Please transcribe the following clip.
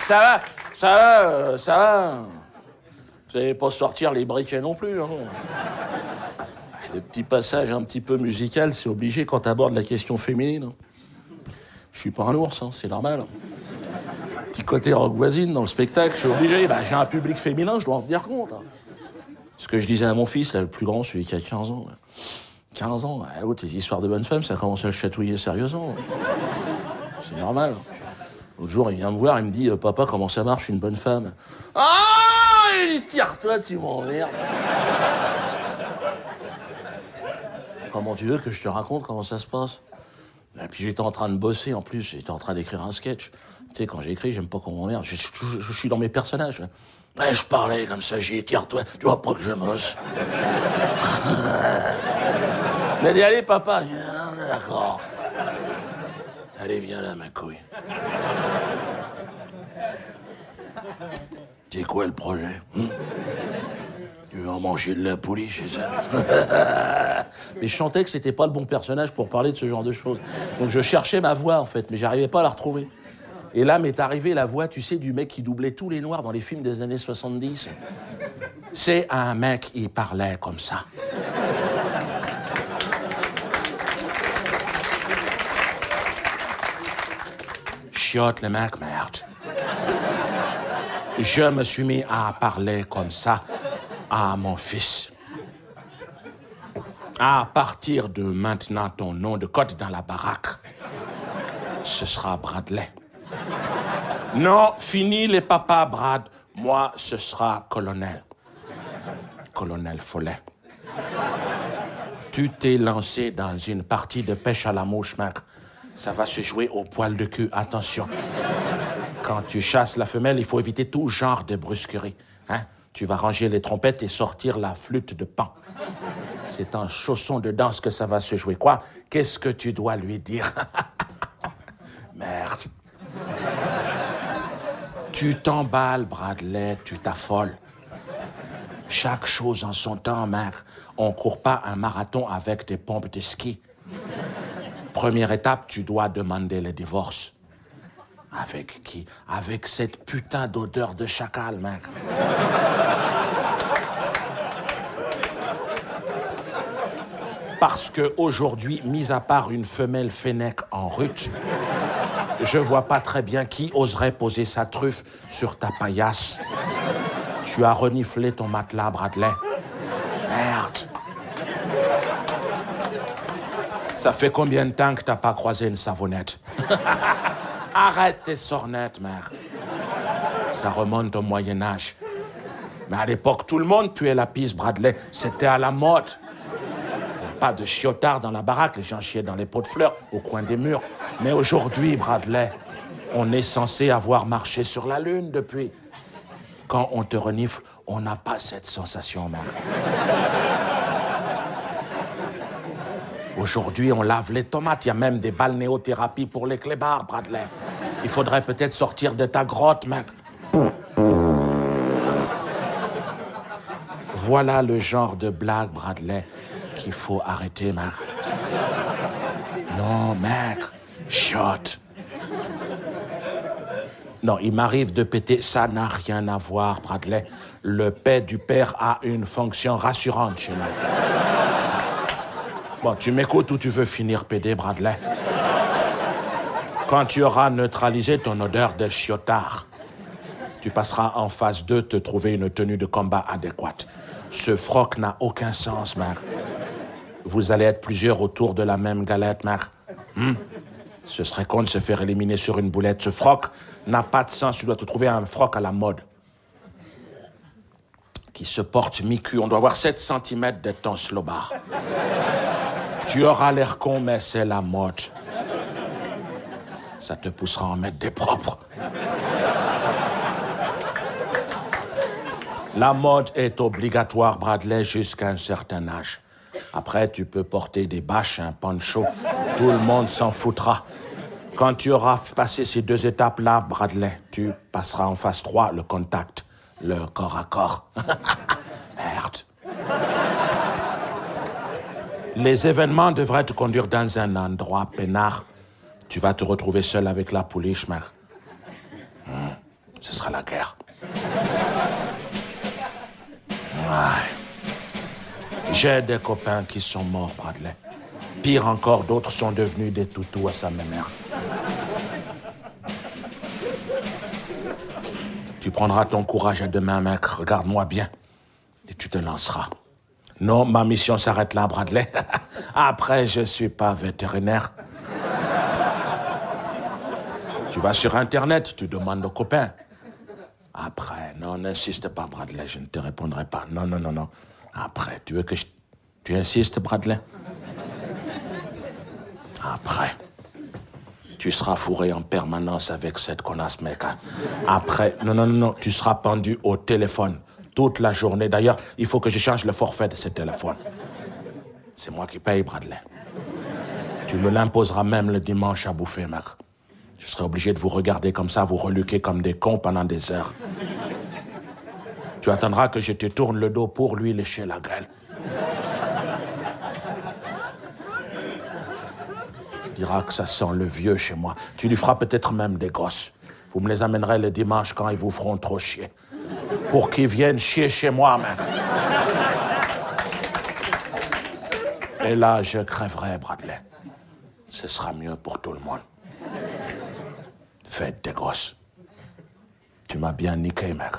Ça va. Vous n'allez pas sortir les briquets non plus, hein. Le petit passage un petit peu musical, c'est obligé quand t'abordes la question féminine. Je suis pas un ours, hein, c'est normal. Petit côté rock voisine dans le spectacle, je suis obligé. J'ai un public féminin, je dois en tenir compte. Hein. Ce que je disais à mon fils, là, le plus grand, celui qui a 15 ans. 15 ans, l'autre, les histoires de bonne femme, ça commence à le chatouiller sérieusement. C'est normal. L'autre jour, il vient me voir, il me dit « Papa, comment ça marche, une bonne femme ?» Ah, il dit « Tire-toi, tu m'emmerdes. » Comment tu veux que je te raconte comment ça se passe? Et puis j'étais en train de bosser, en plus, j'étais en train d'écrire un sketch. Tu sais, quand j'écris, j'aime pas qu'on m'emmerde. Je suis dans mes personnages. Ouais, je parlais comme ça, j'ai dit « Tire-toi, tu vois pas que je bosse. » Il m'a dit « Allez, papa. » D'accord. Allez, viens là, ma couille. C'est quoi le projet? Tu veux en manger de la pouliche, c'est ça? Mais je sentais que c'était pas le bon personnage pour parler de ce genre de choses. Donc je cherchais ma voix, en fait, mais j'arrivais pas à la retrouver. Et là m'est arrivée la voix, tu sais, du mec qui doublait tous les noirs dans les films des années 70. C'est un mec, il parlait comme ça. Chiotte, le mec, merde. Je me suis mis à parler comme ça à mon fils. À partir de maintenant, ton nom de code dans la baraque, ce sera Bradley. Non, fini les papas, Brad. Moi, ce sera Colonel. Colonel Follet. Tu t'es lancé dans une partie de pêche à la mouche, mec. Ça va se jouer au poil de cul. Attention. Quand tu chasses la femelle, il faut éviter tout genre de brusquerie. Hein? Tu vas ranger les trompettes et sortir la flûte de Pan. C'est en chausson de danse que ça va se jouer. Quoi? Qu'est-ce que tu dois lui dire? Merde. Tu t'emballes, Bradley, tu t'affoles. Chaque chose en son temps, mec. On court pas un marathon avec des pompes de ski. Première étape, tu dois demander le divorce. Avec qui? Avec cette putain d'odeur de chacal, mec. Parce que aujourd'hui, mis à part une femelle fennec en rut, je vois pas très bien qui oserait poser sa truffe sur ta paillasse. Tu as reniflé ton matelas, Bradley. Merde. Ça fait combien de temps que t'as pas croisé une savonnette? Arrête tes sornettes, mec. Ça remonte au Moyen-Âge. Mais à l'époque, tout le monde puait la pisse, Bradley. C'était à la mode. Pas de chiotard dans la baraque, les gens chiaient dans les pots de fleurs, au coin des murs. Mais aujourd'hui, Bradley, on est censé avoir marché sur la Lune depuis. Quand on te renifle, on n'a pas cette sensation, mec. Aujourd'hui, on lave les tomates. Il y a même des balnéothérapies pour les clébards, Bradley. Il faudrait peut-être sortir de ta grotte, mec. Voilà le genre de blague, Bradley, qu'il faut arrêter, mec. Non, mec, shot. Non, il m'arrive de péter. Ça n'a rien à voir, Bradley. Le paix du père a une fonction rassurante chez nous. Bon, tu m'écoutes ou tu veux finir pédé, Bradley? Quand tu auras neutralisé ton odeur de chiotard, tu passeras en phase 2 te trouver une tenue de combat adéquate. Ce froc n'a aucun sens, mec. Vous allez être plusieurs autour de la même galette, mec. Ce serait con de se faire éliminer sur une boulette. Ce froc n'a pas de sens. Tu dois te trouver un froc à la mode. Qui se porte mi-cul. On doit avoir 7 cm de ton slobard. Tu auras l'air con, mais c'est la mode. Ça te poussera à en mettre des propres. La mode est obligatoire, Bradley, jusqu'à un certain âge. Après, tu peux porter des bâches, un poncho. Tout le monde s'en foutra. Quand tu auras passé ces 2 étapes-là, Bradley, tu passeras en phase 3, le contact, le corps à corps. Merde. Les événements devraient te conduire dans un endroit peinard. Tu vas te retrouver seul avec la pouliche, mec. Ce sera la guerre. Ouais. J'ai des copains qui sont morts, Bradley. Pire encore, d'autres sont devenus des toutous à sa mère. Tu prendras ton courage à deux mains, mec. Regarde-moi bien. Et tu te lanceras. Non, ma mission s'arrête là, Bradley. Après, je suis pas vétérinaire. Tu vas sur Internet, tu demandes aux copains. Après, non, n'insiste pas, Bradley, je ne te répondrai pas. Non, non, non, non. Après, tu veux que je... Tu insistes, Bradley? Après, tu seras fourré en permanence avec cette connasse, mec. Après, non, non, non, non, tu seras pendu au téléphone toute la journée. D'ailleurs, il faut que je change le forfait de ce téléphone. C'est moi qui paye, Bradley. Tu me l'imposeras même le dimanche à bouffer, mec. Je serai obligé de vous regarder comme ça, vous reluquer comme des cons pendant des heures. Tu attendras que je te tourne le dos pour lui lécher la gueule. Tu diras que ça sent le vieux chez moi. Tu lui feras peut-être même des gosses. Vous me les amènerez le dimanche quand ils vous feront trop chier. Pour qu'ils viennent chier chez moi, mec. Et là, je crèverai, Bradley. Ce sera mieux pour tout le monde. Faites des gosses. Tu m'as bien niqué, mec.